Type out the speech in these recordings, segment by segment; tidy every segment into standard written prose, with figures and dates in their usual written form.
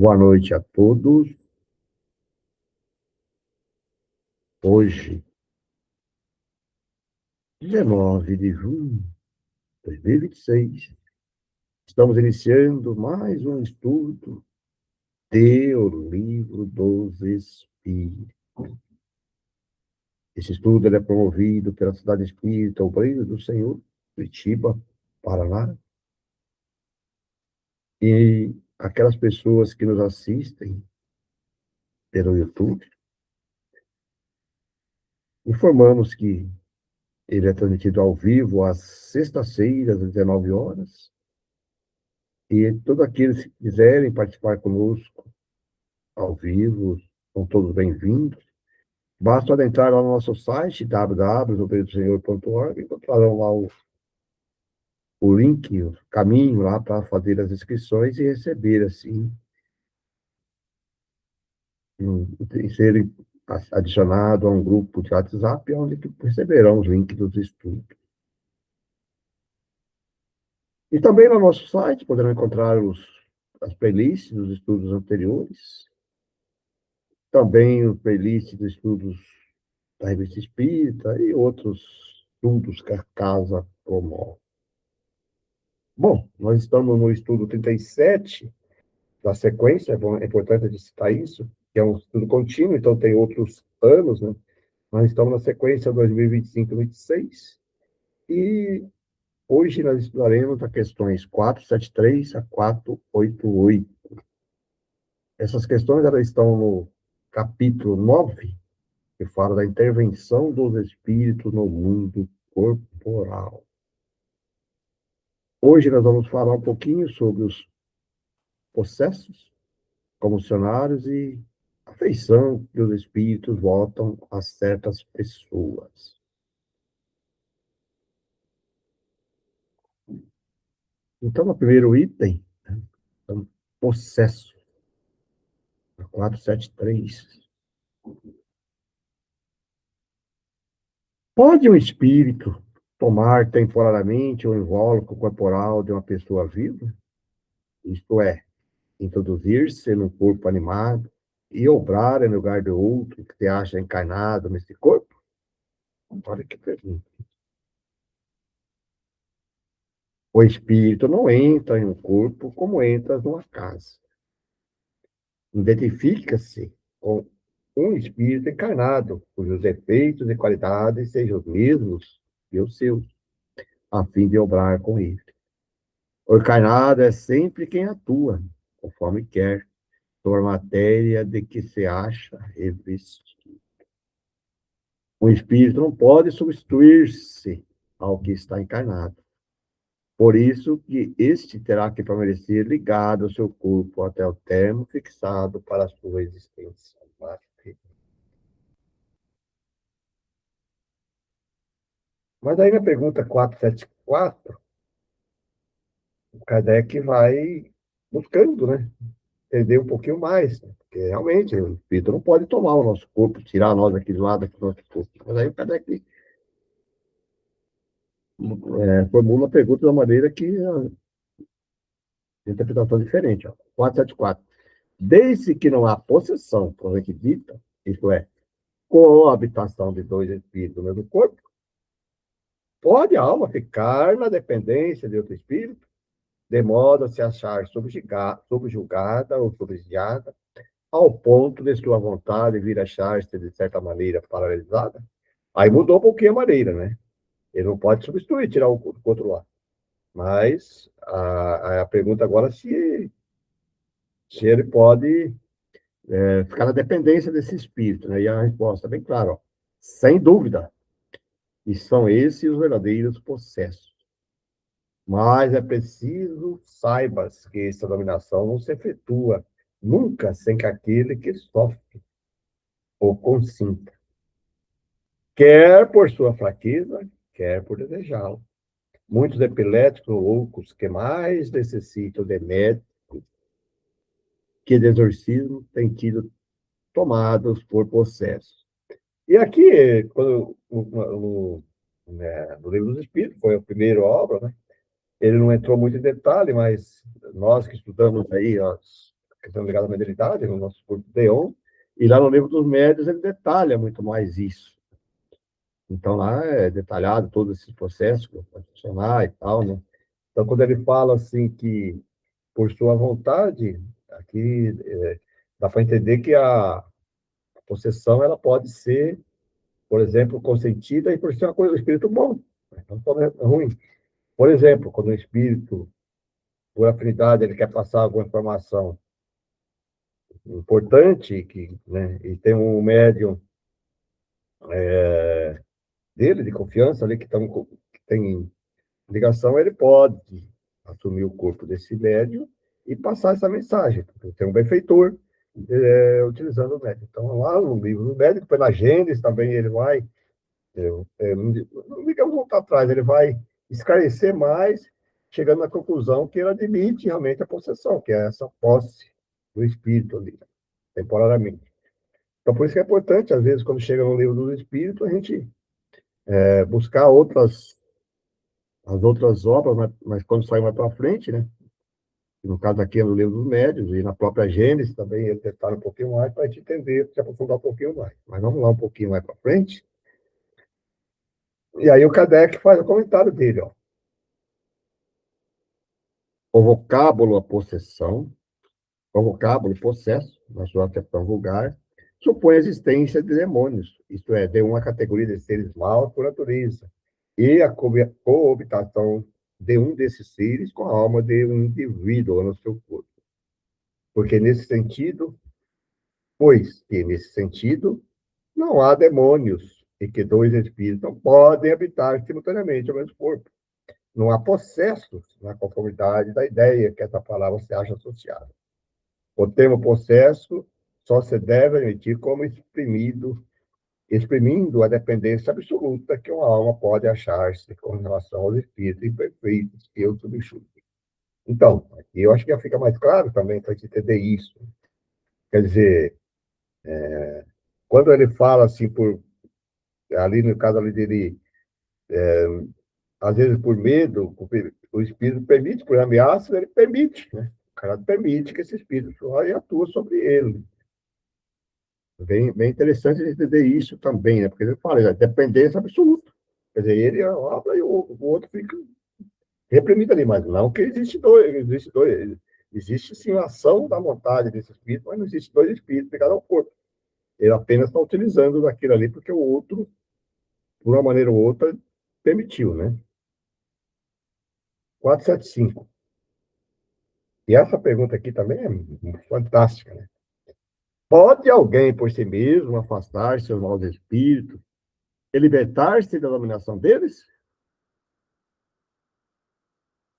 Boa noite a todos. Hoje, 19 de junho de 2026, estamos iniciando mais um estudo do Livro dos Espíritos. Esse estudo é promovido pela Cidade Espírita Obreiro do Senhor, Curitiba, Paraná. E aquelas pessoas que nos assistem pelo YouTube, informamos que ele é transmitido ao vivo às sextas-feiras, às 19 horas. E todos aqueles que quiserem participar conosco ao vivo, são todos bem-vindos. Basta adentrar lá no nosso site, www.obreirodosenhor.org, encontrarão lá o link, o caminho lá para fazer as inscrições e receber, assim, e serem adicionados a um grupo de WhatsApp, onde receberão os links dos estudos. E também no nosso site poderão encontrar as playlists dos estudos anteriores, também o playlist dos estudos da Revista Espírita e outros estudos que a casa promove. Bom, nós estamos no estudo 37 da sequência, é importante a gente citar isso, que é um estudo contínuo, então tem outros anos, né? Nós estamos na sequência 2025-26 e hoje nós estudaremos as questões 473 a 488. Essas questões elas estão no capítulo 9, que fala da intervenção dos espíritos no mundo corporal. Hoje nós vamos falar um pouquinho sobre os processos comissionários e a afeição que os espíritos voltam a certas pessoas. Então, no primeiro item, processo, 473. Pode um espírito tomar temporariamente o invólucro corporal de uma pessoa viva? Isto é, introduzir-se no corpo animado e obrar em lugar de outro que se acha encarnado nesse corpo? Olha que pergunta. O espírito não entra em um corpo como entra numa casa. Identifica-se com um espírito encarnado, cujos efeitos e qualidades sejam os mesmos que os seus, a fim de obrar com ele. O encarnado é sempre quem atua, conforme quer, sobre a matéria de que se acha revestido. O espírito não pode substituir-se ao que está encarnado. Por isso que este terá que permanecer ligado ao seu corpo até o termo fixado para a sua existência. Mas aí na pergunta 474, o Kardec vai buscando, né? Entender um pouquinho mais, né? Porque realmente o espírito não pode tomar o nosso corpo, tirar nós aqui do lado do nosso corpo. Mas aí o Kardec formula a pergunta de uma maneira que a interpretação é diferente. Ó. 474. Desde que não há possessão, provavelmente dita, isto é, coabitação de dois espíritos no mesmo corpo, pode a alma ficar na dependência de outro espírito, de modo a se achar subjugada ou subsidiada, ao ponto de sua vontade vir achar-se, de certa maneira, paralisada. Aí mudou um pouquinho a maneira, né? Ele não pode substituir, tirar o outro lado. Mas a pergunta agora é se ele pode ficar na dependência desse espírito, né? E a resposta é bem clara, ó. Sem dúvida. E são esses os verdadeiros processos. Mas é preciso saibas que essa dominação não se efetua nunca sem que aquele que sofre ou consinta, quer por sua fraqueza, quer por desejá-lo. Muitos epiléticos loucos que mais necessitam de médico que de exorcismo têm tido tomados por processos. E aqui, quando, no Livro dos Espíritos, foi a primeira obra, né? Ele não entrou muito em detalhe, mas nós que estudamos aí questão ligada à mediunidade, no nosso curso de Deon, e lá no livro dos médios ele detalha muito mais isso. Então, lá é detalhado todos esses processos, como vai funcionar e tal, né? Então, quando ele fala assim que, por sua vontade, aqui dá para entender que a possessão ela pode ser, por exemplo, consentida e por ser uma coisa, um espírito bom, não pode ser ruim. Por exemplo, quando o espírito, por afinidade, ele quer passar alguma informação importante, né, e tem um médium dele, de confiança, ali, que tem ligação, ele pode assumir o corpo desse médium e passar essa mensagem. Tem um benfeitor utilizando o médium. Então, lá no livro do médium, depois na Gênesis também ele vai, não digamos voltar atrás, ele vai esclarecer mais, chegando na conclusão que ele admite realmente a possessão, que é essa posse do espírito ali, temporariamente. Então, por isso que é importante, às vezes, quando chega no livro do espírito, a gente buscar as outras obras, mas quando sai mais para frente, né? No caso aqui é no livro dos médios, e na própria Gênesis também ele detalha um pouquinho mais para a gente entender, se aprofundar um pouquinho mais. Mas vamos lá um pouquinho mais para frente. E aí o Kardec faz o comentário dele, ó. O vocábulo a possessão, o vocábulo possesso, na sua acepção vulgar, supõe a existência de demônios, isto é, de uma categoria de seres maus por natureza, e a coabitação de um desses seres com a alma de um indivíduo no seu corpo. Porque nesse sentido, pois que nesse sentido não há demônios e que dois espíritos não podem habitar simultaneamente ao mesmo corpo. Não há possessos na conformidade da ideia que essa palavra se acha associada. O termo possesso só se deve admitir como exprimindo a dependência absoluta que uma alma pode achar-se com relação aos espíritos imperfeitos que eu subjugo. Então, aqui eu acho que já fica mais claro também para a gente entender isso. Quer dizer, quando ele fala assim, ali no caso ali dele, às vezes por medo, o espírito permite, por ameaça, ele permite, né? O cara permite que esse espírito atue sobre ele. Bem, bem interessante entender isso também, né? Porque ele fala, é dependência absoluta. Quer dizer, ele habla e o outro fica reprimido ali, mas não que existe sim a ação da vontade desse espírito, mas não existe dois espíritos ligados ao corpo. Ele apenas está utilizando daquilo ali porque o outro, por uma maneira ou outra, permitiu, né? 475. E essa pergunta aqui também é fantástica, né? Pode alguém, por si mesmo, afastar seus maus espíritos e libertar-se da dominação deles?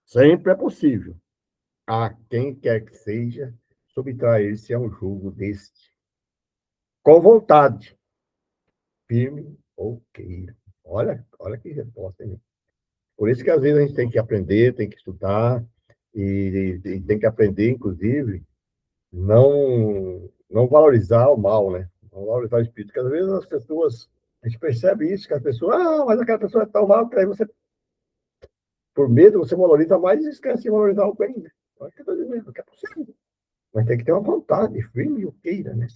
Sempre é possível. A quem quer que seja, subtrair-se a um jugo deste. Com vontade, firme ou queira. Olha que resposta, hein? Por isso que às vezes a gente tem que aprender, tem que estudar, e tem que aprender, inclusive, não valorizar o mal, né? Não valorizar o espírito. Porque às vezes as pessoas, a gente percebe isso, que as pessoas, mas aquela pessoa é tão mal, que aí você, por medo, você valoriza mais e esquece de valorizar o bem, né? Olha o que eu estou dizendo, que é possível. Mas tem que ter uma vontade, firme e queira, né?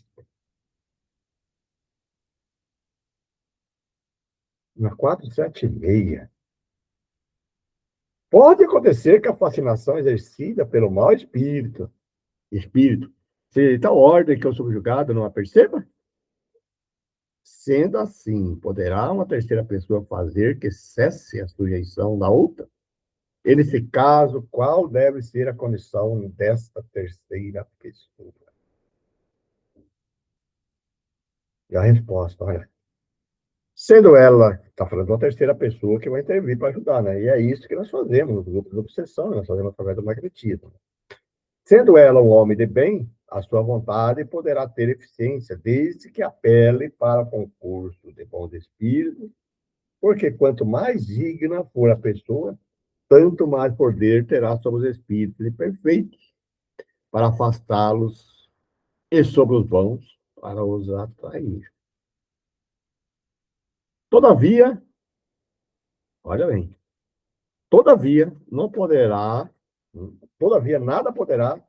Na 476. Pode acontecer que a fascinação exercida pelo mau espírito, se tal ordem que o subjugado não a perceba? Sendo assim, poderá uma terceira pessoa fazer que cesse a sujeição da outra? E, nesse caso, qual deve ser a condição desta terceira pessoa? E a resposta, olha, sendo ela, está falando de uma terceira pessoa que vai intervir para ajudar, né? E é isso que nós fazemos nos grupos de obsessão, nós fazemos através do magnetismo. Sendo ela um homem de bem, a sua vontade poderá ter eficiência, desde que apele para concurso de bons espíritos, porque quanto mais digna for a pessoa, tanto mais poder terá sobre os espíritos imperfeitos, para afastá-los, e sobre os bons, para os atrair. Todavia, olha bem, todavia, não poderá, todavia, nada poderá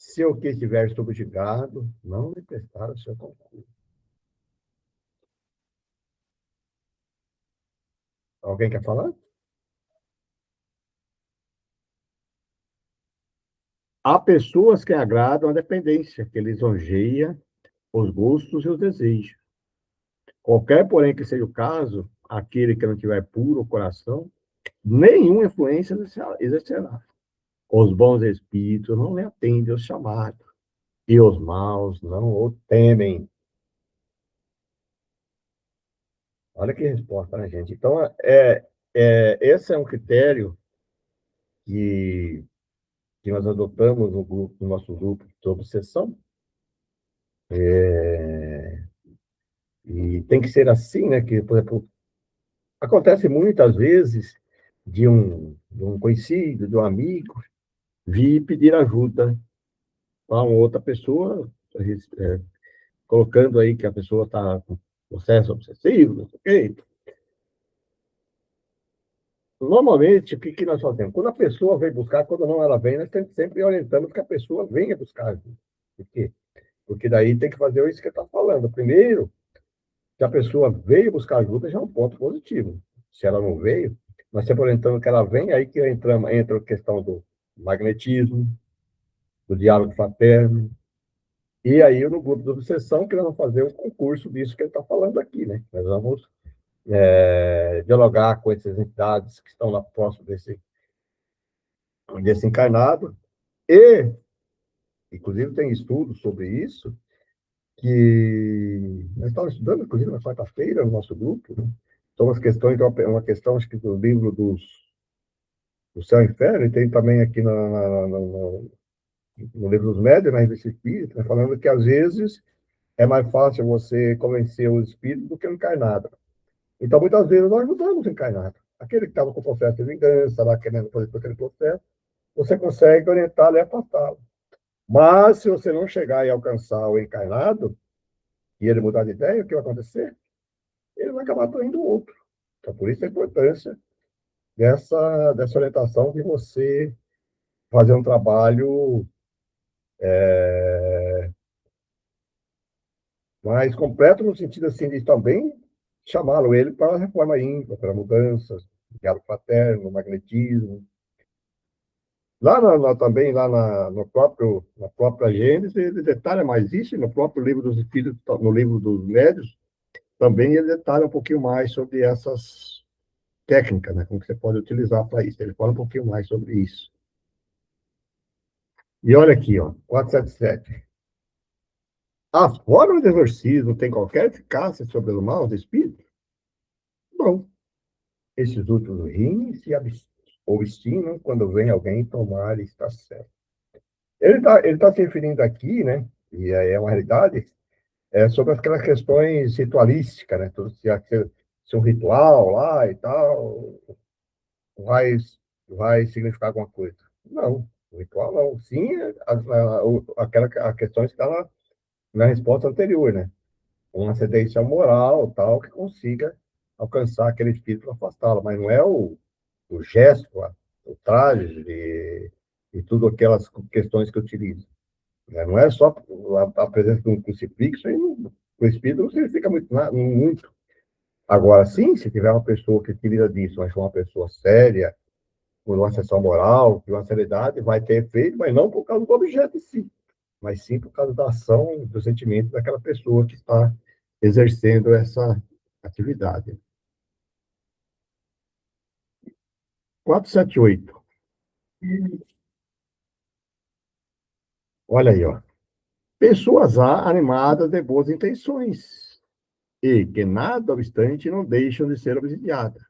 Se o que estiver subjugado, não lhe prestar o seu concurso. Alguém quer falar? Há pessoas que agradam a dependência, que lisonjeia os gostos e os desejos. Qualquer, porém, que seja o caso, aquele que não tiver puro coração, nenhuma influência exercerá. Os bons espíritos não lhe atendem aos chamados, e os maus não o temem. Olha que resposta, né, gente? Então, esse é um critério que, que nós adotamos no grupo, no nosso grupo de obsessão, e tem que ser assim, né? Que, por exemplo, acontece muitas vezes de um conhecido, de um amigo, vir pedir ajuda a uma outra pessoa, colocando aí que a pessoa está com processo obsessivo, não sei o quê. Normalmente, o que nós fazemos? Quando a pessoa vem buscar, quando não ela vem, nós sempre orientamos que a pessoa venha buscar ajuda. Por quê? Porque daí tem que fazer isso que está falando. Primeiro, se a pessoa veio buscar ajuda, já é um ponto positivo. Se ela não veio, nós sempre orientamos que ela vem, aí que entra a questão do magnetismo, do diálogo fraterno, e aí no grupo de obsessão que nós vamos fazer um concurso disso que ele está falando aqui, né? Nós vamos dialogar com essas entidades que estão lá próximo desse encarnado, e, inclusive, tem estudos sobre isso, que nós estávamos estudando, inclusive, na quarta-feira, no nosso grupo, né? São as questões, uma questão, acho que do livro do Céu e Inferno, e tem também aqui no livro dos Médiuns, na revista Espírita, né, falando que, às vezes, é mais fácil você convencer o espírito do que o encarnado. Então, muitas vezes, nós ajudamos o encarnado. Aquele que estava com o processo de vingança, lá querendo fazer aquele processo, você consegue orientá-lo e afastá-lo. Mas, se você não chegar e alcançar o encarnado, e ele mudar de ideia, o que vai acontecer? Ele vai acabar traindo o outro. Então, por isso a importância dessa orientação de você fazer um trabalho mais completo, no sentido assim, de também chamá-lo ele para a reforma ímpar, para mudanças, diálogo fraterno, magnetismo. Lá também, na própria Gênesis, ele detalha mais isso, e no próprio livro dos Espíritos, no livro dos Médios, também ele detalha um pouquinho mais sobre essas técnicas, né, como que você pode utilizar para isso. Ele fala um pouquinho mais sobre isso. E olha aqui, ó, 477. A forma de exorcismo tem qualquer eficácia sobre o mal do espírito? Bom, esses últimos riem se obstinam quando vem alguém tomar e está certo. Ele tá se referindo aqui, né, e é uma realidade, sobre aquelas questões ritualísticas, né, se um ritual lá e tal vai, vai significar alguma coisa. Não, o ritual não. Sim, a questão está na resposta anterior, né? Uma ascendência moral, tal, que consiga alcançar aquele espírito para afastá-lo, mas não é o gesto, o traje e tudo aquelas questões que utiliza. Né? Não é só a presença de um crucifixo, o espírito não significa muito. Agora, sim, se tiver uma pessoa que utiliza disso, mas for uma pessoa séria, por uma sessão moral, de uma seriedade, vai ter efeito, mas não por causa do objeto em si, mas sim por causa da ação, do sentimento daquela pessoa que está exercendo essa atividade. 478. Olha aí, ó. Pessoas animadas de boas intenções e que, nada obstante, não deixam de ser obsidiadas.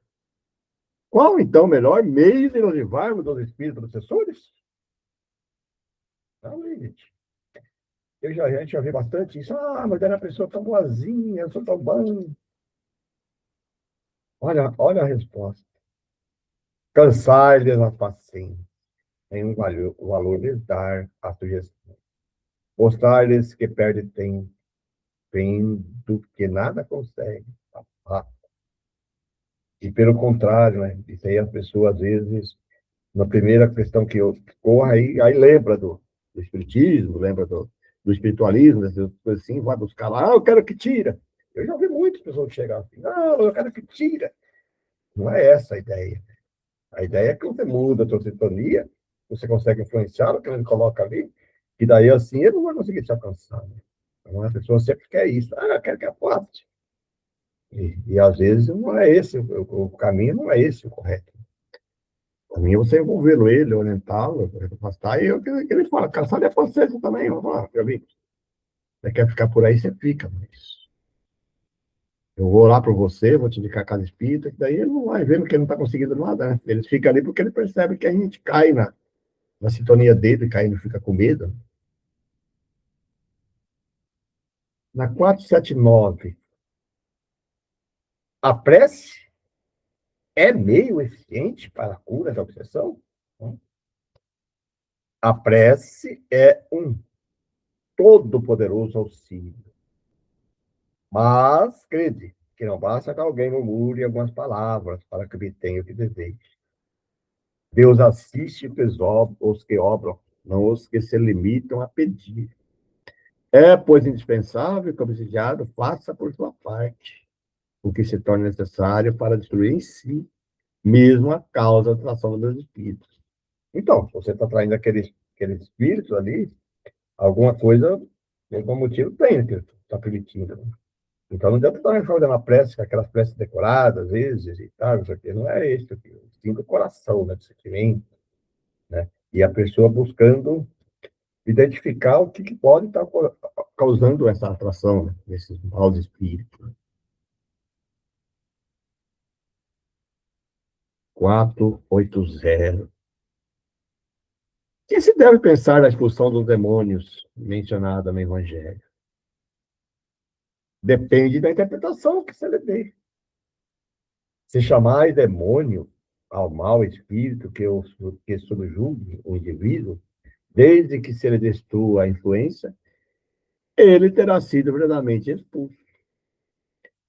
Qual, então, o melhor meio de nos livrarmos dos espíritos obsessores? Não, gente. A gente já vi bastante isso. Ah, mas era uma pessoa tão boazinha, eu sou tão bom. Olha a resposta. Cansar-lhes a paciência, em um valor lhes dar a sugestão. Mostrar-lhes que perde tempo, vendo que nada consegue. Ah, e pelo contrário, né? Isso aí a pessoa, às vezes, na primeira questão que corre, aí lembra do espiritismo, lembra do espiritualismo, dessas coisas assim, vai buscar lá, eu quero que tira. Eu já ouvi muitas pessoas chegar assim, não, eu quero que tira. Não é essa a ideia. A ideia é que você muda a sua sintonia, você consegue influenciar o que ele coloca ali, e daí assim ele não vai conseguir te alcançar. Né? Então a pessoa sempre quer isso. Ah, eu quero que aposte. E às vezes não é esse, o caminho não é esse o correto. O caminho é você envolvê-lo, ele, orientá-lo, afastar, e ele fala, cansado é você também, vamos lá, meu amigo. Você quer ficar por aí, você fica, mas eu vou lá para você, vou te indicar a casa espírita, que daí ele não vai vendo que ele não está conseguindo nada, né? Ele fica ali porque ele percebe que a gente cai na sintonia dele, cai e fica com medo. Na 479, a prece é meio eficiente para a cura da obsessão? A prece é um todo-poderoso auxílio. Mas, crede, que não basta que alguém murmure algumas palavras para que obtenha o que deseje. Deus assiste os que obram, não os que se limitam a pedir. É, pois, indispensável que o obsidiado faça por sua parte o que se torna necessário para destruir em si mesmo a causa da atração dos espíritos. Então, se você está traindo aquele espírito ali, alguma coisa, algum motivo tem que está permitindo. Né? Então, não adianta estar fazendo a prece, aquelas preces decoradas, às vezes, e tal, isso aqui não é isso aqui. Sim do coração, né, do sentimento, né? E a pessoa buscando identificar o que pode estar causando essa atração, né, desses maus espíritos. Né? 480. Que se deve pensar na expulsão dos demônios mencionada no Evangelho? Depende da interpretação que se lhe dê. Se chamar demônio ao mau espírito que subjugue o indivíduo, desde que se lhe destrua a influência, ele terá sido verdadeiramente expulso.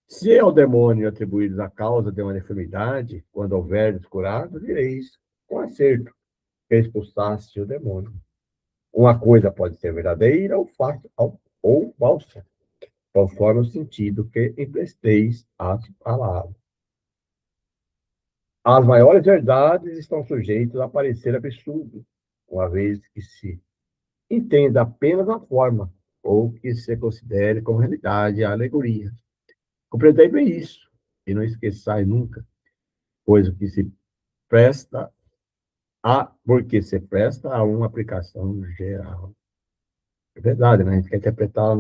Se ao demônio atribuídos a causa de uma enfermidade, quando houver descurado, direis, com acerto, que expulsaste o demônio. Uma coisa pode ser verdadeira ou falsa, conforme o sentido que empresteis às palavras. As maiores verdades estão sujeitas a parecer absurdo, uma vez que se entenda apenas a forma, ou que se considere como realidade a alegoria. Compreendei bem isso, e não esqueçais nunca, pois o que se presta porque se presta a uma aplicação geral. É verdade, né? A gente quer interpretar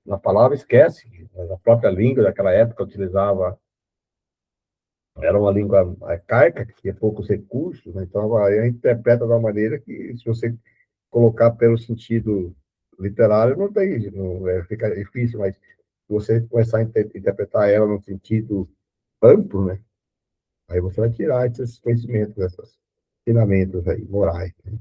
na palavra, esquece. A própria língua daquela época utilizava, era uma língua arcaica, que tinha poucos recursos, né? Então aí a gente interpreta de uma maneira que, se você colocar pelo sentido literário, não tem, não, fica difícil, mas se você começar a interpretar ela no sentido amplo, né? Aí você vai tirar esses conhecimentos, esses ensinamentos aí, morais. Né?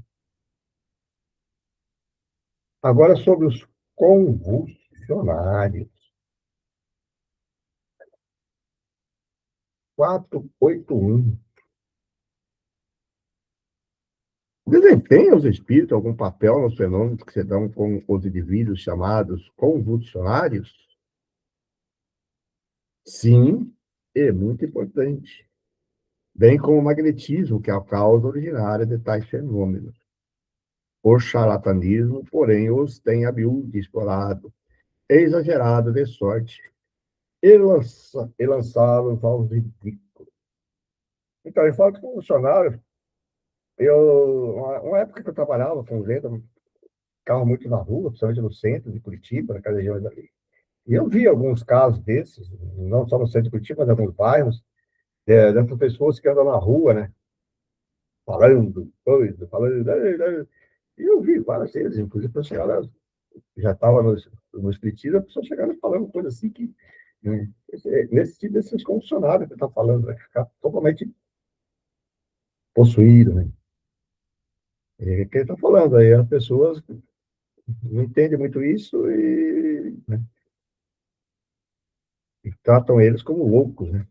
Agora, sobre os convulsionários. 481. Desempenha os espíritos algum papel nos fenômenos que se dão com os indivíduos chamados convulsionários? Sim, é muito importante. Bem como o magnetismo, que é a causa originária de tais fenômenos. O charlatanismo, porém, os tem a miúde explorado, exagerado de sorte, e lançá-los aos ridículos. Então, eu falo que o funcionário, uma época que eu trabalhava com venda, ficava muito na rua, principalmente no centro de Curitiba, naquela região ali. E eu vi alguns casos desses, não só no centro de Curitiba, mas em alguns bairros, dessas pessoas que andam na rua, né? Falando, coisa, falando. E eu vi várias vezes, inclusive, a senhora já estava no espiritismo, a pessoa chegando falando coisa assim que, né, nesse tipo desses funcionários que está falando, vai ficar totalmente possuído, né? É o que ele está falando aí, as pessoas não entendem muito isso né, e tratam eles como loucos, né?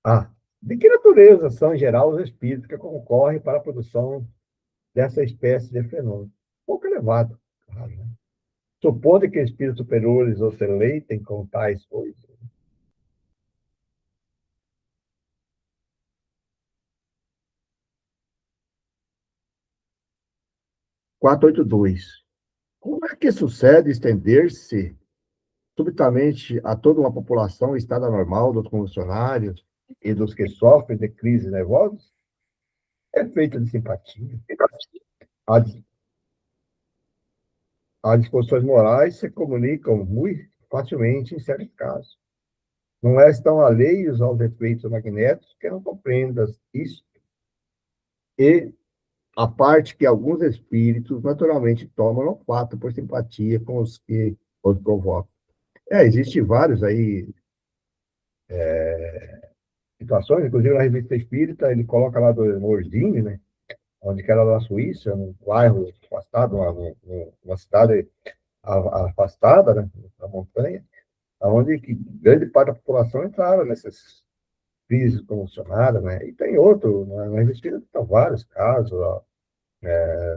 Ah, De que natureza são, em geral, os espíritos que concorrem para a produção dessa espécie de fenômeno? Pouco elevado, claro, né? Supondo que espíritos superiores os eleitem com tais coisas. 482. Como é que sucede estender-se subitamente a toda uma população em estado anormal dos convulsionários e dos que sofrem de crises nervosas? É feito de simpatia. As, as disposições morais se comunicam muito facilmente em certos casos. Não és tão alheios aos efeitos magnéticos que não compreendas isso. E a parte que alguns espíritos naturalmente tomam no fato por simpatia com os que os provocam. Existe vários aí situações, inclusive na revista Espírita, ele coloca lá do Mordini, né? Onde que era na Suíça, num bairro afastado, uma cidade afastada, né? Da montanha, onde que grande parte da população entrava nessas crises convulsionadas, né? E tem outro, na revista Espírita tem vários casos, ó,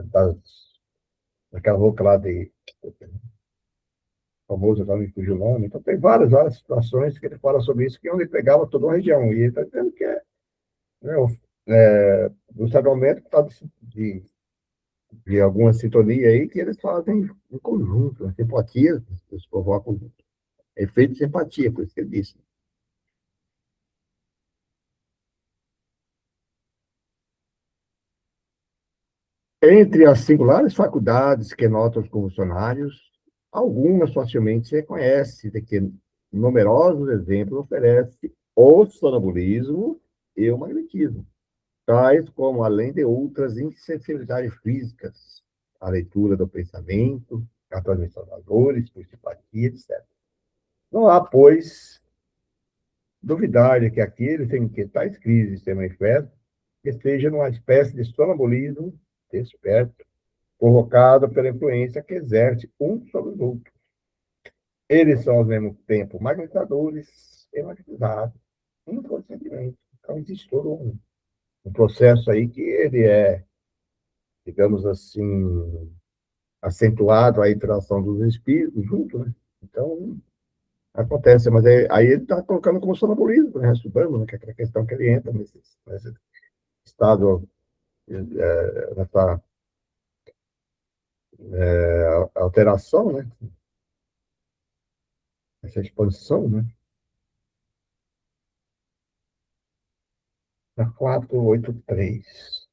das, daquela louca lá de famoso, agora me fugiu o nome. Então, tem várias situações que ele fala sobre isso, que é onde pegava toda uma região. E ele está dizendo que né, o Sacramento está de alguma sintonia aí que eles fazem em conjunto, né? Simpatia, eles provocam efeito de simpatia, por isso que ele disse. Entre as singulares faculdades que notam os convulsionários, algumas facilmente se reconhece de que numerosos exemplos oferecem o sonambulismo e o magnetismo, tais como, além de outras insensibilidades físicas, a leitura do pensamento, a transmissão das dores, por simpatia, etc. Não há, pois, duvidar de que aqueles em que tais crises se manifestam esteja numa espécie de sonambulismo desperto, provocado pela influência que exerce um sobre os outros. Eles são, ao mesmo tempo, magnetizadores e magnetizados, inconscientemente. Então, existe todo um processo aí que ele é, digamos assim, acentuado a interação dos espíritos junto, né? Então, acontece, mas aí ele está colocando como sonambulismo, né? Estudando, né? Que é aquela questão que ele entra nesse estado, nessa alteração, né? Essa expansão, né? Na 483.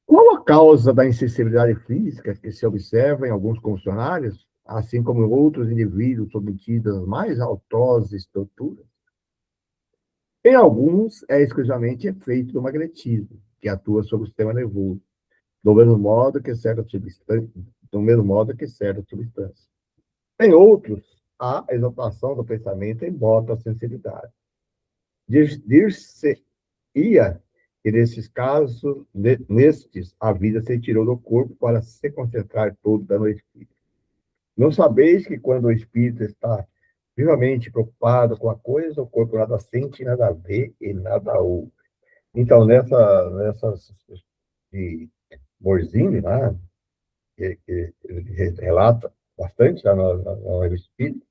Qual a causa da insensibilidade física que se observa em alguns funcionários, assim como em outros indivíduos submetidos às mais altosas torturas? Em alguns, é exclusivamente efeito do magnetismo, que atua sobre o sistema nervoso, do mesmo modo que certas substâncias, do mesmo modo que certas substâncias. Em outros, há exaltação do pensamento em modo à sensibilidade. Dir-se-ia que nesses casos, nestes, a vida se tirou do corpo para se concentrar toda no espírito. Não sabeis que quando o espírito está vivamente preocupado com a coisa, o corpo nada sente, nada vê e nada ouve. Então, nessas de Morzini, lá, que ele relata bastante lá no Espírito,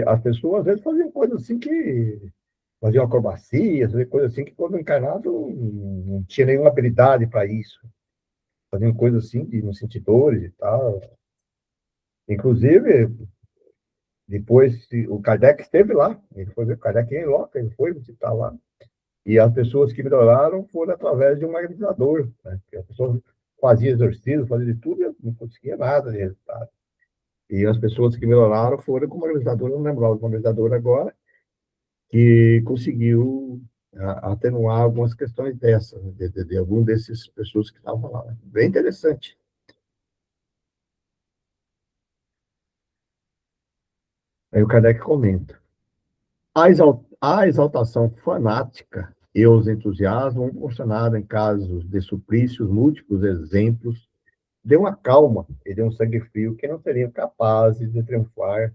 as pessoas às vezes faziam coisas assim que faziam acrobacias, coisas assim que quando encarnado não tinha nenhuma habilidade para isso. Faziam coisas assim de nos sentidores e tal. Inclusive, depois o Kardec esteve lá, ele foi ver o Kardec em loco, ele foi visitar lá. E as pessoas que melhoraram foram através de um magnetizador, né? Porque a pessoa fazia exercício, fazia de tudo e não conseguia nada de resultado. E as pessoas que melhoraram foram com o magnetizador, eu não lembro o magnetizador agora, que conseguiu atenuar algumas questões dessas, né? De algum desses pessoas que estavam lá. Né? Bem interessante. Aí o Kardec comenta. A exaltação fanática e os entusiasmos proporcionaram em casos de suplícios múltiplos exemplos de uma calma e de um sangue frio que não seriam capazes de triunfar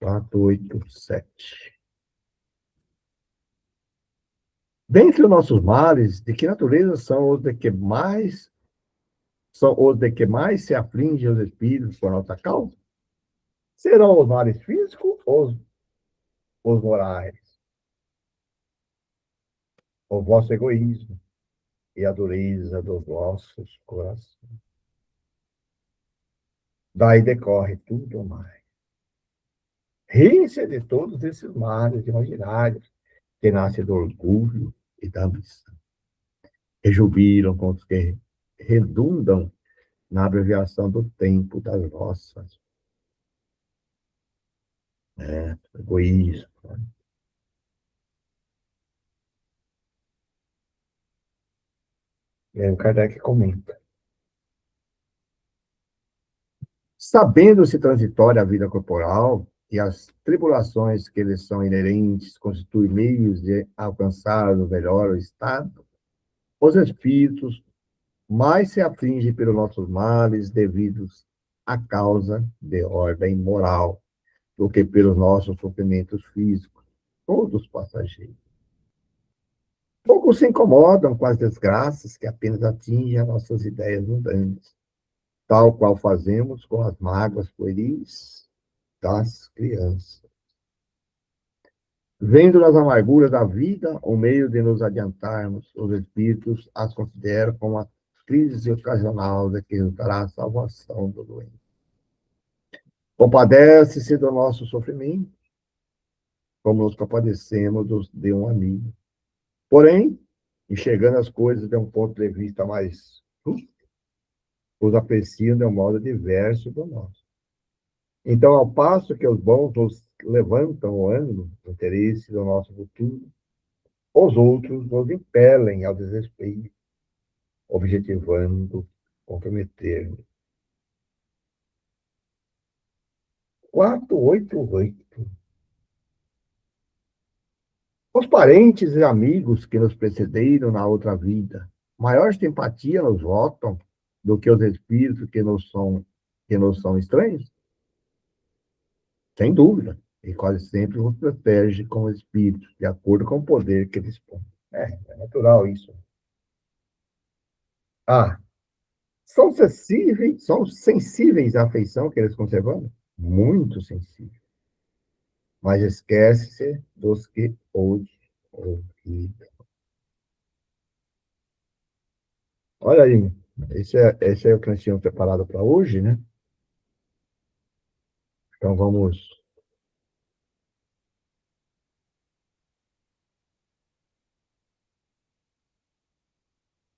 487. Dentre os nossos males, de que natureza são os de que mais se afligem os espíritos por nossa causa? Serão os males físicos ou os morais? O vosso egoísmo e a dureza dos vossos corações. Daí decorre tudo mais. Riem-se de todos esses males imaginários que nascem do orgulho e da ambição. Rejubilam com os que redundam na abreviação do tempo das vossas. Egoísmo. E aí o Kardec comenta. Sabendo-se transitória a vida corporal e as tribulações que lhes são inerentes constituem meios de alcançar o melhor estado, os espíritos mais se afligem pelos nossos males devidos à causa de ordem moral do que pelos nossos sofrimentos físicos, todos passageiros. Poucos se incomodam com as desgraças que apenas atingem as nossas ideias mundanas, tal qual fazemos com as mágoas pueris das crianças. Vendo nas amarguras da vida o meio de nos adiantarmos, os espíritos as consideram como a crise ocasional de que resultará a salvação do doente. Compadece-se do nosso sofrimento, como nos compadecemos de um amigo. Porém, enxergando as coisas de um ponto de vista mais justo, os apreciam de um modo diverso do nosso. Então, ao passo que os bons nos levantam o ânimo, o interesse do nosso futuro, os outros nos impelem ao desrespeito, objetivando comprometer-nos. 488. Os parentes e amigos que nos precederam na outra vida, maior simpatia nos votam do que os espíritos que nos são estranhos? Sem dúvida. E quase sempre nos protege com os espíritos, de acordo com o poder que dispõe. É natural isso. São sensíveis à afeição que eles conservamos? Muito sensíveis. Mas esquece-se dos que hoje ouvidam. Olha aí, esse é o que nós tínhamos preparado para hoje, né? Então vamos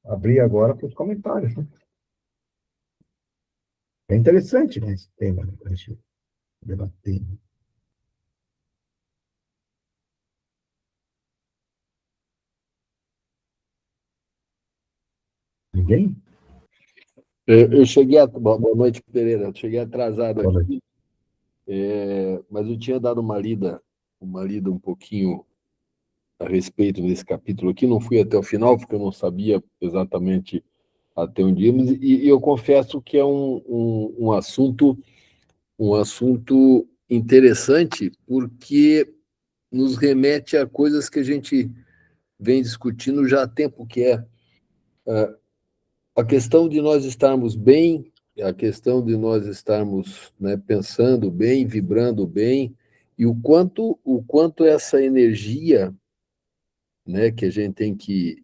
abrir agora para os comentários, né? É interessante, né, esse tema, né, para a gente debater. Ninguém? Eu cheguei. Boa noite, Pereira. Eu cheguei atrasado Boa aqui, mas eu tinha dado uma lida um pouquinho a respeito desse capítulo aqui. Não fui até o final, porque eu não sabia exatamente até onde íamos, e eu confesso que é um assunto interessante, porque nos remete a coisas que a gente vem discutindo já há tempo, que é a questão de nós estarmos bem, a questão de nós estarmos, né, pensando bem, vibrando bem, e o quanto essa energia, né, que a gente tem que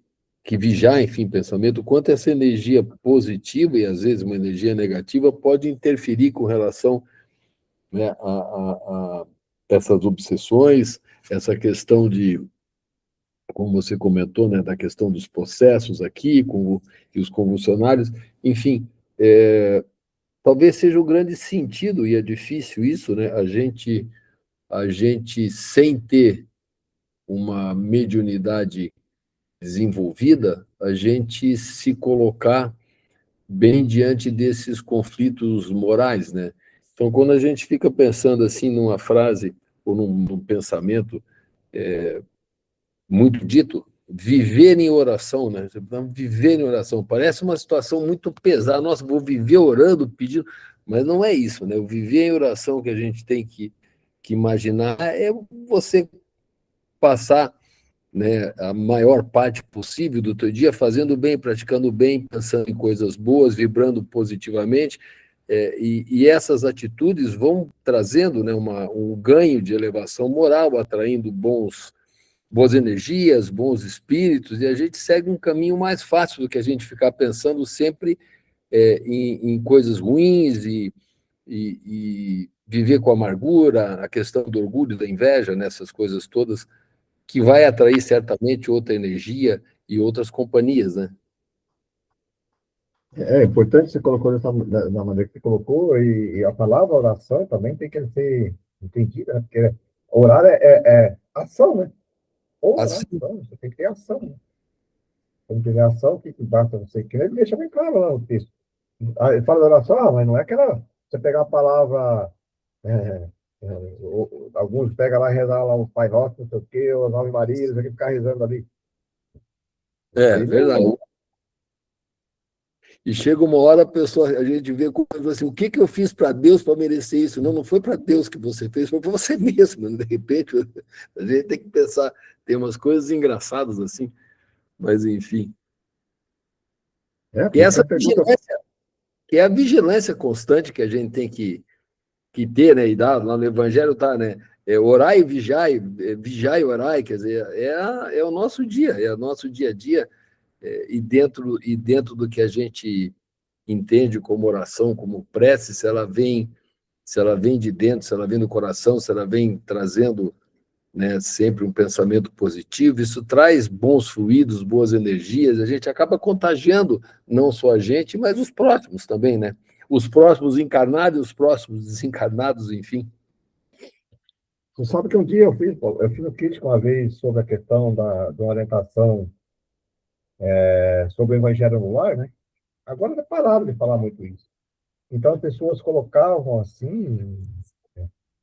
vigiar, enfim, pensamento, o quanto essa energia positiva e às vezes uma energia negativa pode interferir com relação, né, a essas obsessões, essa questão de, como você comentou, né, da questão dos processos aqui, e os convulsionários, enfim, talvez seja o grande sentido, e é difícil isso, né, a gente sem ter uma mediunidade desenvolvida, a gente se colocar bem diante desses conflitos morais, né? Então, quando a gente fica pensando assim numa frase ou num pensamento muito dito, viver em oração, né? Viver em oração parece uma situação muito pesada. Nossa, vou viver orando, pedindo, mas não é isso, né? O viver em oração que a gente tem que imaginar, é você passar, né, a maior parte possível do teu dia fazendo bem, praticando bem, pensando em coisas boas, vibrando positivamente, e essas atitudes vão trazendo, né, um ganho de elevação moral, atraindo boas energias, bons espíritos, e a gente segue um caminho mais fácil do que a gente ficar pensando sempre em coisas ruins e viver com amargura, a questão do orgulho, da inveja, nessas coisas todas, que vai atrair certamente outra energia e outras companhias, né? É importante você colocou da maneira que você colocou, e a palavra oração também tem que ser entendida, né? Porque orar é ação, né? Assim, Oração, você tem que ter ação, né? Quando tiver ação, o que basta você querer, ele deixa bem claro lá no texto. Ele fala da oração, mas não é aquela. Você pegar a palavra. É, alguns pegam lá e rezar lá o Pai Nosso, não sei o quê, ou as Ave Marias, aqui ficar rezando ali. Aí verdade. não. E chega uma hora a gente vê como assim, o que eu fiz para Deus para merecer isso? Não, não foi para Deus que você fez, foi para você mesmo. Né? De repente, a gente tem que pensar, tem umas coisas engraçadas assim, mas enfim. E Por isso que essa a pergunta. vigilância, que é a vigilância constante que a gente tem que ter, né? E dá, lá no Evangelho tá, né? Orai e vigiai, vigiai e orai, quer dizer, é o nosso dia, é o nosso dia a dia, e dentro do que a gente entende como oração, como prece, se ela vem de dentro, se ela vem do coração, se ela vem trazendo, né, sempre um pensamento positivo, isso traz bons fluidos, boas energias, a gente acaba contagiando não só a gente, mas os próximos também, né? Os próximos encarnados e os próximos desencarnados, enfim. Você sabe que um dia eu fiz um crítico uma vez sobre a questão da orientação sobre o Evangelho no lar, né? Agora já pararam de falar muito isso. Então as pessoas colocavam assim,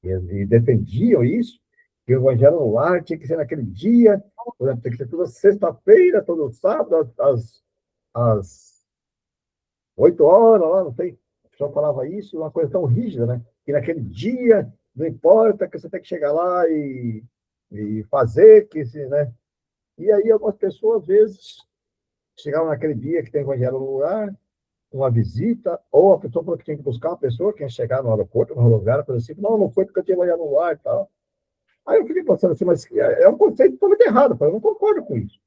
e defendiam isso, que o Evangelho no lar tinha que ser naquele dia, por exemplo, tem que ser toda sexta-feira, todo sábado, às 8 horas, lá, não sei. A pessoa falava isso, uma coisa tão rígida, né? Que naquele dia, não importa que você tem que chegar lá e fazer, né? E aí algumas pessoas, às vezes, chegavam naquele dia que tem evangelho no lugar, uma visita, ou a pessoa falou que tinha que buscar uma pessoa que ia chegar no aeroporto, no lugar, coisa assim, não, não foi porque eu tinha evangelho no lugar e tal. Aí eu fiquei pensando assim, mas é um conceito totalmente errado, eu não concordo com isso.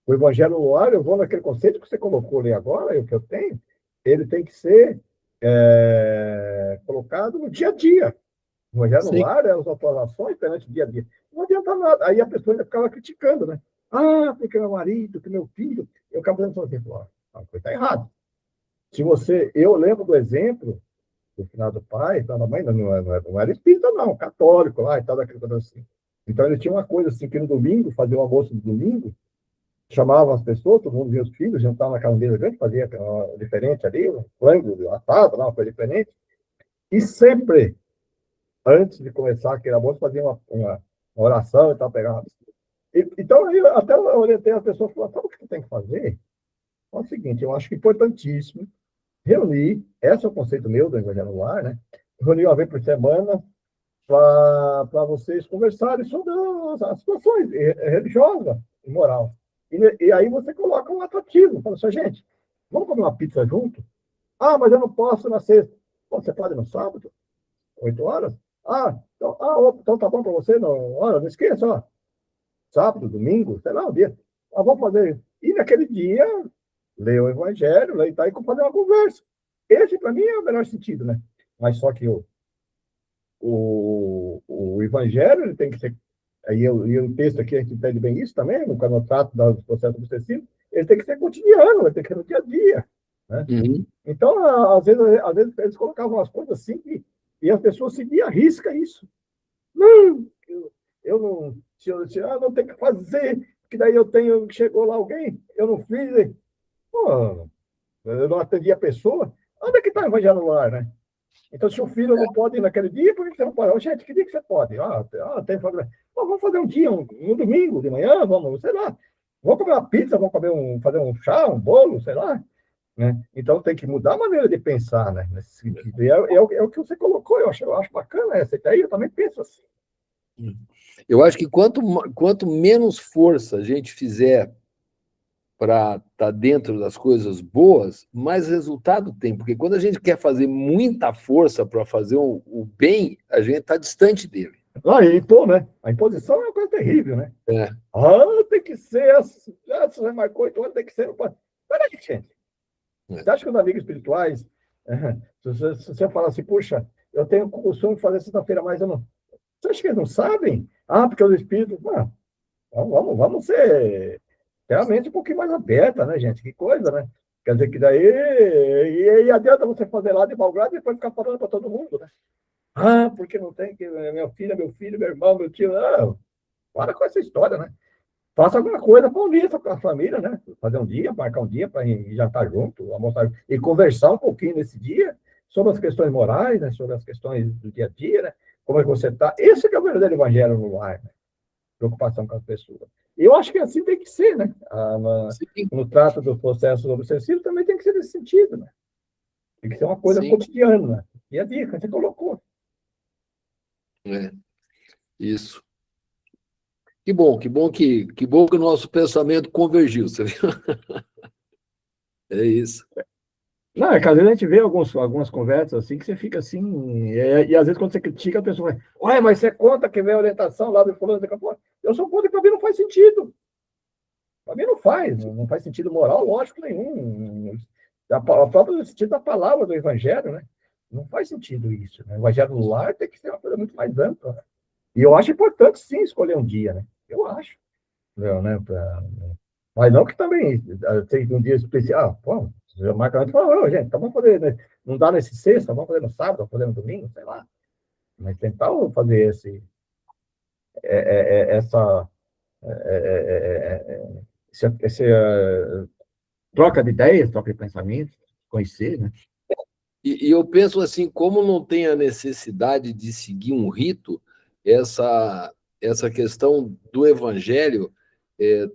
O Evangelho no ar, eu vou naquele conceito que você colocou ali agora, e o que eu tenho, ele tem que ser colocado no dia a dia. O Evangelho no Sim. lar é as atuações perante o dia a dia. Não adianta nada. Aí a pessoa ainda ficava criticando, né? Ah, porque meu marido, que meu filho. Eu acabo dizendo assim, a coisa está errada. Se você. Eu lembro do exemplo do final do pai, da mãe, não era espírita, não, católico lá e tal, daquele coisa assim. Então ele tinha uma coisa assim, que no domingo, fazia um almoço de domingo, chamavam as pessoas, todo mundo via os filhos, jantavam naquela mesa grande, fazia diferente ali, um frango assado, uma coisa diferente. E sempre, antes de começar aquele almoço, fazia uma oração e tal, pegava. Então, eu até orientei as pessoas, falando, sabe o que você tem que fazer? É o seguinte, eu acho que é importantíssimo reunir, esse é o conceito meu do Evangelho no Lar, né? Reunir uma vez por semana para vocês conversarem sobre as situações religiosas e moral. E aí você coloca um atrativo, fala assim, gente, vamos comer uma pizza junto? Ah, mas eu não posso na sexta. Bom, você pode no sábado, 8 horas? Então tá bom para você? Não, olha, não esqueça, ó, sábado, domingo, sei lá, um dia. Vamos fazer. E naquele dia, ler o Evangelho, ler e tal, e fazer uma conversa. Esse, para mim, é o melhor sentido, né? Mas só que o Evangelho ele tem que ser. E o texto aqui, a gente entende bem isso também, no Canotrato dos processos obsessivos, ele tem que ser cotidiano, ele tem que ser no dia a dia. Né? Uhum. Então, às vezes, eles colocavam umas coisas assim e as pessoas seguiam a risca isso. Não, eu não. Se não tem que fazer, que daí eu tenho. Chegou lá alguém, eu não fiz. Pô, eu não atendi a pessoa. Onde é que está o evangelho no lar, né? Então, se o filho não pode ir naquele dia, por que você não pode? Oh, gente, que dia que você pode? Tem problema. Vamos fazer um dia, um domingo de manhã, vamos, sei lá. Vamos comer uma pizza, vamos fazer um chá, um bolo, sei lá. né? Então tem que mudar a maneira de pensar, né? Nesse sentido. E é o que você colocou, eu acho bacana essa ideia, eu também penso assim. Eu acho que quanto menos força a gente fizer para estar dentro das coisas boas, mais resultado tem. Porque quando a gente quer fazer muita força para fazer o bem, a gente está distante dele. Ah, e impor, né? A imposição é uma coisa terrível, né? É. Ah, tem que ser, você marcou 8 anos, tem que ser. Peraí, gente. Você acha que os amigos espirituais, se você fala assim, puxa, eu tenho o costume de fazer sexta-feira, mas eu não. Você acha que eles não sabem? Ah, porque os espíritos. Não, vamos ser realmente um pouquinho mais aberta, né, gente? Que coisa, né? Quer dizer que daí. E adianta você fazer lá de Belgrado e depois ficar falando para todo mundo, né? Ah, porque não tem que. Minha filha, meu filho, meu irmão, meu tio. Não, para com essa história, né? Faça alguma coisa para unir com a família, né? Fazer um dia, marcar um dia para jantar junto, almoçar e conversar um pouquinho nesse dia sobre as questões morais, né? Sobre as questões do dia a dia, né? Como é que você está? Esse que é o verdadeiro evangelho no lar, né? Preocupação com as pessoas. E eu acho que assim tem que ser, né? Sim, No trato dos processos obsessivos também tem que ser nesse sentido, né? Tem que ser uma coisa sim. cotidiana, né? Dia a dia, que você colocou. É, isso. Que bom que o nosso pensamento convergiu, você viu? É isso. Não, é que às vezes a gente vê algumas conversas assim que você fica assim, e às vezes quando você critica, a pessoa vai, ué, mas você conta que vem a orientação lá do fulano, eu sou contra que para mim não faz sentido. Para mim não faz, não faz sentido moral, lógico nenhum. A próprio sentido da palavra do evangelho, né? Não faz sentido isso, né? O evangelho do lar tem que ser uma coisa muito mais ampla, né? E eu acho importante, sim, escolher um dia, né? Eu acho. Não, né? Mas não que também tem um dia especial. Pô, você marca antes e fala, "Ô, gente, então vamos fazer, né? Não dá nesse sexta, vamos fazer no sábado, vamos fazer no domingo, sei lá. Mas tentar fazer essa, troca de ideias, troca de pensamentos, conhecer, né? E eu penso assim, como não tem a necessidade de seguir um rito, essa questão do evangelho, é,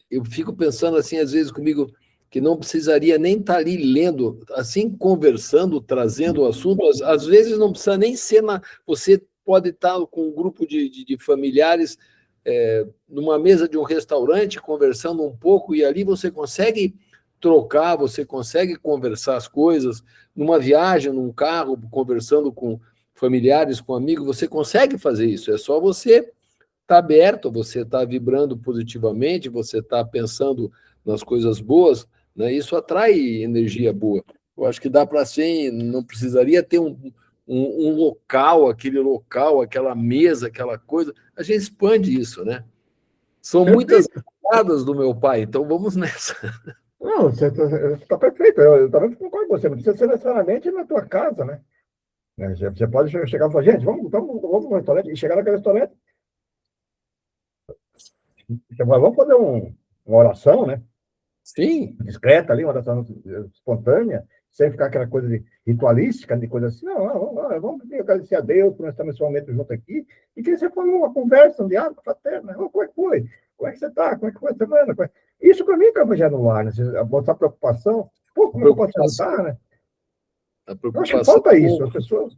eu fico pensando assim, às vezes comigo, que não precisaria nem estar ali lendo, assim, conversando, trazendo o assunto, às vezes não precisa nem ser você pode estar com um grupo de familiares numa mesa de um restaurante, conversando um pouco, e ali você consegue trocar, você consegue conversar as coisas, numa viagem, num carro, conversando com familiares, com amigos, você consegue fazer isso, é só você está aberto, você está vibrando positivamente, você está pensando nas coisas boas, né? Isso atrai energia boa. Eu acho que dá para ser, não precisaria ter um local, aquele local, aquela mesa, aquela coisa. A gente expande isso, né? São muitas Perfeito. piadas do meu pai, então vamos nessa. Não, você está perfeito. Eu também concordo com você. Não precisa ser necessariamente na tua casa, né? Você pode chegar e falar, gente, vamos no restaurante. E chegar naquele restaurante, você fala, vamos fazer uma oração, né? Sim, Discreta ali, uma oração espontânea, sem ficar aquela coisa de ritualística, de coisa assim. Não, vamos agradecer a Deus por nós estarmos nesse momento junto aqui. E que você falou uma conversa, um diálogo fraterno. Como é que foi? Como é que você está? Como é que foi a semana? Isso para mim que é o evangelho no ar, né? Botar preocupação. Pô, a como é que eu posso te preocupação, ajudar, né? a Eu acho que preocupação falta isso. com... As pessoas.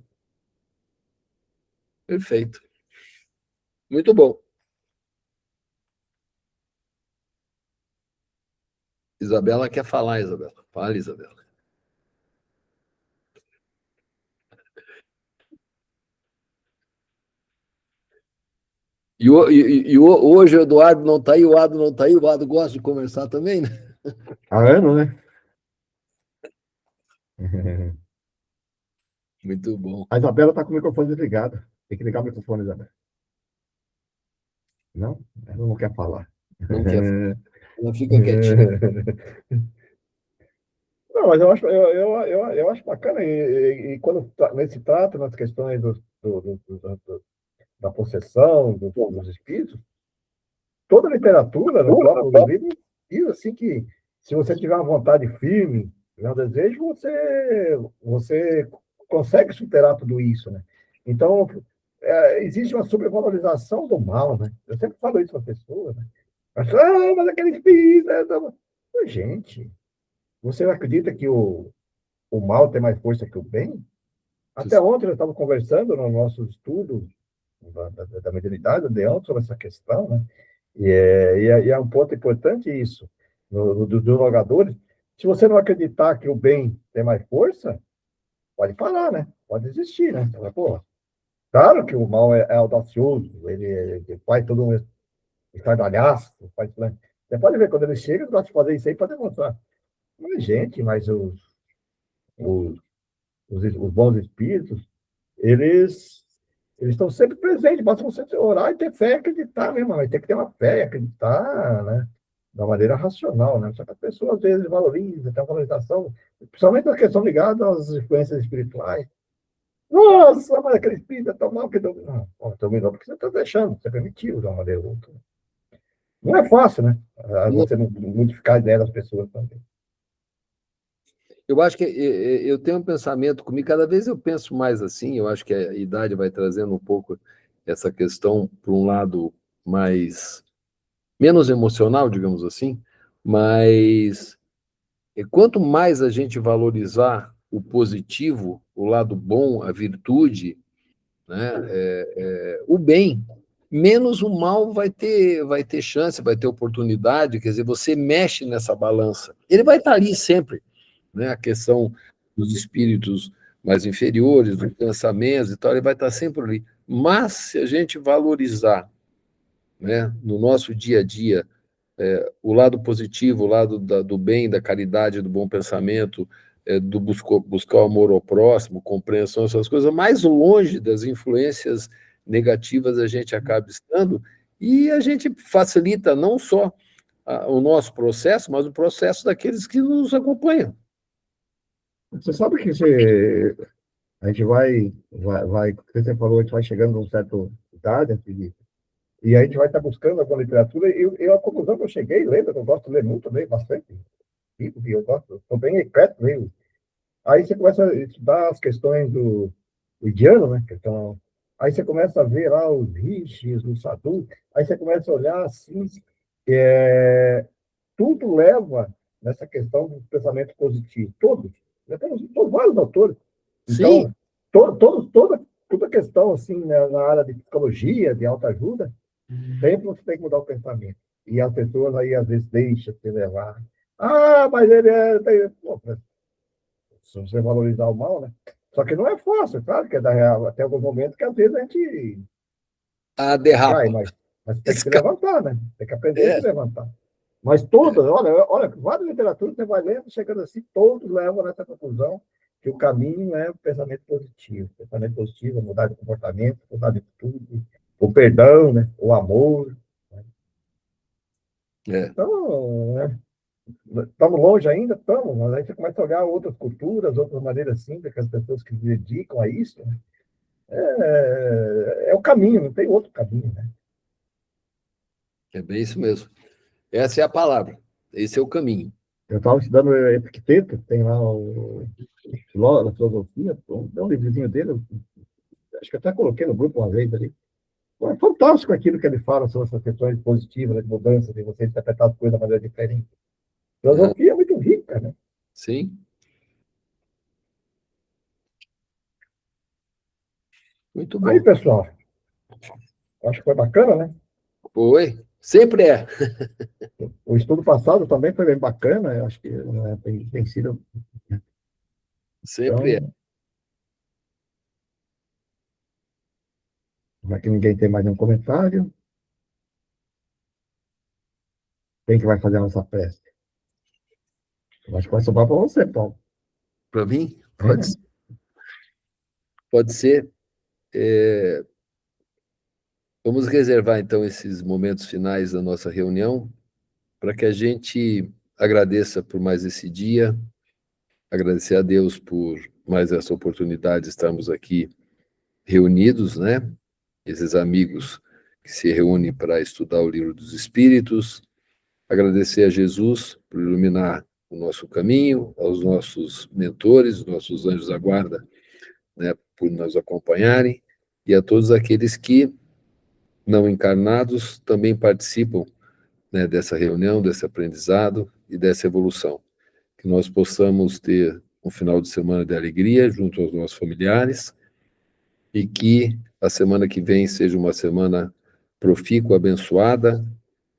Perfeito. Muito bom. Isabela quer falar, Isabela. Fala, Isabela. Hoje o Eduardo não está aí, o Ado não está aí, o Ado gosta de conversar também, né? Ah, é, não, né? Muito bom. A Isabela está com o microfone desligado. Tem que ligar o microfone, Isabela. Não? Ela não quer falar. Não quer, não fica quietinho. Não, mas eu acho bacana, e quando nesse trato, nas questões da possessão, dos espíritos, toda a literatura, no próprio livro, diz assim que se você tiver uma vontade firme, tiver um desejo, você consegue superar tudo isso, né? Então, existe uma sobrevalorização do mal, né? Eu sempre falo isso para as pessoas, né? Mas aquele espírito... Gente... Você não acredita que o mal tem mais força que o bem? Até ontem eu estava conversando no nosso estudo da mediunidade, o Deon, sobre essa questão, né? E é um ponto importante isso, dos jogadores. Se você não acreditar que o bem tem mais força, pode parar, né? Pode desistir, né? Você fala, pô, claro que o mal é audacioso, ele faz todo um estardalhaço, faz, né? Você pode ver, quando ele chega, ele gosta de fazer isso aí para demonstrar. Mas, gente, mas os, os bons espíritos, eles eles estão sempre presentes, basta você orar e ter fé e acreditar mesmo, mas tem que ter uma fé e acreditar, né? Da maneira racional, né? Só que a pessoa às vezes valoriza, tem uma valorização, principalmente na questão ligada às influências espirituais. Nossa, mas aquele espírito é tão mal que dominou. Não, dominou porque você está deixando, você permitiu de uma maneira ou outra. Não é fácil, né? Você modificar a ideia das pessoas também. Eu acho que eu tenho um pensamento comigo, cada vez eu penso mais assim, eu acho que a idade vai trazendo um pouco essa questão para um lado mais, menos emocional, digamos assim, mas quanto mais a gente valorizar o positivo, o lado bom, a virtude, né, o bem, menos o mal vai ter chance, vai ter oportunidade, quer dizer, você mexe nessa balança. Ele vai estar ali sempre, né? A questão dos espíritos mais inferiores, dos pensamentos e tal, ele vai estar sempre ali. Mas se a gente valorizar, né, no nosso dia a dia, o lado positivo, o lado do bem, da caridade, do bom pensamento, do buscar o amor ao próximo, compreensão, essas coisas, mais longe das influências negativas a gente acaba estando, e a gente facilita não só o nosso processo, mas o processo daqueles que nos acompanham. Você sabe que a gente você falou, a gente vai chegando a uma certa idade, e a gente vai estar buscando alguma literatura, e a conclusão que eu cheguei, lembra, que eu gosto de ler muito, leio bastante, e eu gosto, estou bem eclético, leio. Aí você começa a estudar as questões do indiano, né? Aí você começa a ver lá os rishis, os sadhu, aí você começa a olhar assim, é, tudo leva nessa questão do pensamento positivo, todos. Já temos vários autores. Sim, Então, toda questão assim, né, na área de psicologia, de autoajuda, sempre você tem que mudar o pensamento. E as pessoas aí às vezes deixam se levar. Ah, mas ele é. Pô, se você valorizar o mal, né? Só que não é fácil, claro que é da real. Até algum momento que às vezes a gente cai, derrapa. mas tem que se Escapa. levantar, né? Tem que aprender a É, se levantar. Mas todas, olha, várias literaturas você vai lendo, chegando assim, todos levam nessa conclusão que o caminho é o pensamento positivo. O pensamento positivo é mudar de comportamento, mudar de tudo, o perdão, né? O amor. Né? é. Então, né? Estamos longe ainda? Estamos, mas aí você começa a olhar outras culturas, outras maneiras simples que as pessoas que se dedicam a isso, né? É o caminho, não tem outro caminho, né? É bem isso mesmo. Essa é a palavra. Esse é o caminho. Eu estava estudando Epicteto, tem lá a filosofia, tem um livrozinho dele, acho que até coloquei no grupo uma vez ali. É fantástico aquilo que ele fala sobre essas questões positivas, né, de mudança, de você interpretar as coisas de maneira diferente. A Aham. filosofia é muito rica, né? Sim, muito Aí, bom. pessoal, acho que foi bacana, né? Oi, sempre é. O estudo passado também foi bem bacana, eu acho que né, tem sido. Sempre é. Então, já que ninguém tem mais nenhum comentário, quem que vai fazer a nossa prece? Eu acho que vai sobrar para você, Paulo. Para mim, É. pode ser. Vamos reservar, então, esses momentos finais da nossa reunião para que a gente agradeça por mais esse dia, agradecer a Deus por mais essa oportunidade de estarmos aqui reunidos, né? Esses amigos que se reúnem para estudar o livro dos Espíritos, agradecer a Jesus por iluminar o nosso caminho, aos nossos mentores, nossos anjos da guarda, né, por nos acompanharem, e a todos aqueles que, não encarnados, também participam, né, dessa reunião, desse aprendizado e dessa evolução. que nós possamos ter um final de semana de alegria junto aos nossos familiares e que a semana que vem seja uma semana profícua, abençoada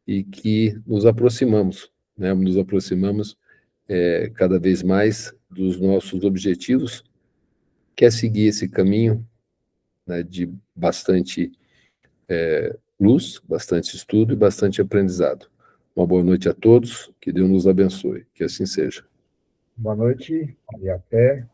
e que nos aproximamos, né? Nos aproximamos cada vez mais dos nossos objetivos, que é seguir esse caminho, né, de bastante luz, bastante estudo e bastante aprendizado. Uma boa noite a todos, que Deus nos abençoe, que assim seja. Boa noite e até